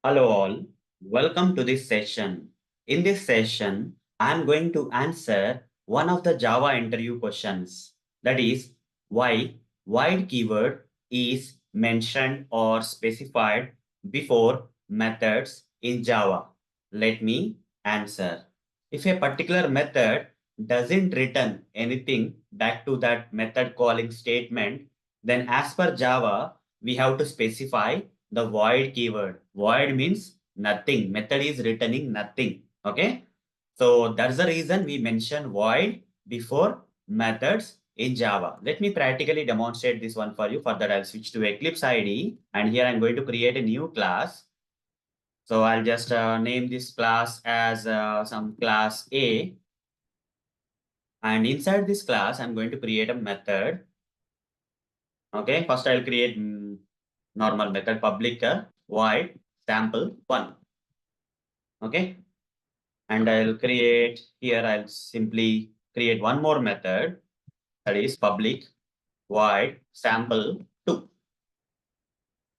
Hello all, welcome to this session. In this session, I am going to answer one of the Java interview questions. That is, why void keyword is mentioned or specified before methods in Java. Let me answer. If a particular method doesn't return anything back to that method calling statement, then as per Java, we have to specify the void keyword. Void means nothing. Method is returning nothing. Okay. So that's the reason we mention void before methods in Java. Let me practically demonstrate this one for you. For that, I'll switch to Eclipse IDE. And here I'm going to create a new class. So I'll just name this class as some class A. And inside this class, I'm going to create a method. Okay. First, I'll create normal method public void sample1. Okay. And I'll create here, I'll simply create one more method, that is public void sample2.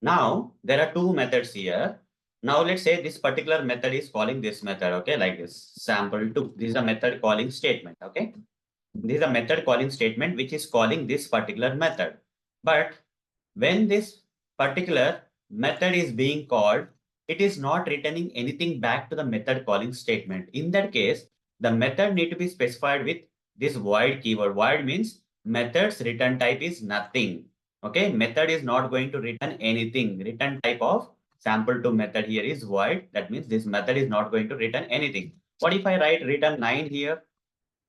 Now there are two methods here. Now let's say this particular method is calling this method, okay, like this sample2. This is a method calling statement. Okay. This is a method calling statement which is calling this particular method. But when this particular method is being called, it is not returning anything back to the method calling statement. In that case, the method need to be specified with this void keyword. Void means method's return type is nothing. Okay, method is not going to return anything. Return type of sample2 method here is void. That means this method is not going to return anything. What if I write return 9 here?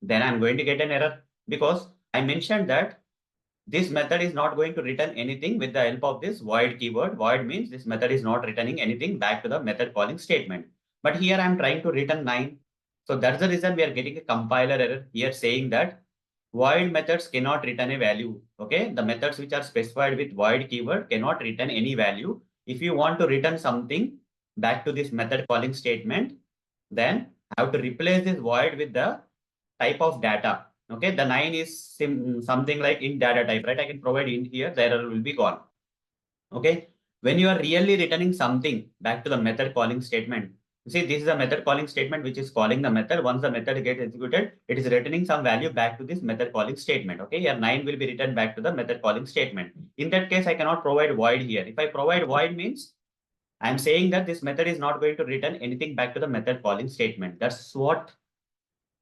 Then I'm going to get an error because I mentioned that this method is not going to return anything with the help of this void keyword. Void means this method is not returning anything back to the method calling statement. But here I'm trying to return 9. So that's the reason we are getting a compiler error here saying that void methods cannot return a value. Okay, the methods which are specified with void keyword cannot return any value. If you want to return something back to this method calling statement, then I have to replace this void with the type of data. Okay, the 9 is something like int data type, right? I can provide int here, the error will be gone. Okay, when you are really returning something back to the method calling statement, you see this is a method calling statement which is calling the method. Once the method gets executed, it is returning some value back to this method calling statement. Okay, here 9 will be returned back to the method calling statement. In that case, I cannot provide void here. If I provide void means I'm saying that this method is not going to return anything back to the method calling statement.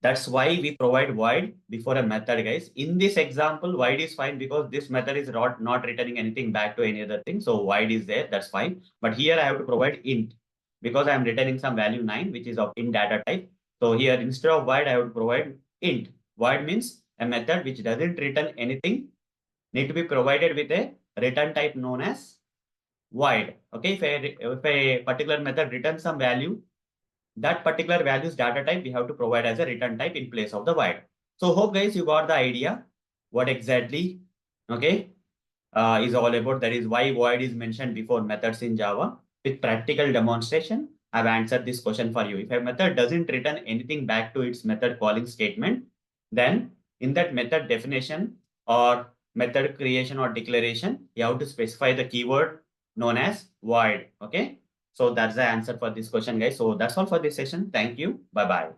That's why we provide void before a method, guys. In this example, void is fine because this method is not returning anything back to any other thing. So void is there, that's fine. But here I have to provide int because I'm returning some value 9, which is of int data type. So here instead of void, I have to provide int. Void means a method which doesn't return anything need to be provided with a return type known as void. Okay, if a particular method returns some value, that particular values data type we have to provide as a return type in place of the void. So hope guys you got the idea what exactly okay is all about. That is why void is mentioned before methods in Java. With practical demonstration, I've answered this question for you. If a method doesn't return anything back to its method calling statement, then in that method definition or method creation or declaration, you have to specify the keyword known as void. Okay. So that's the answer for this question, guys. So that's all for this session. Thank you. Bye-bye.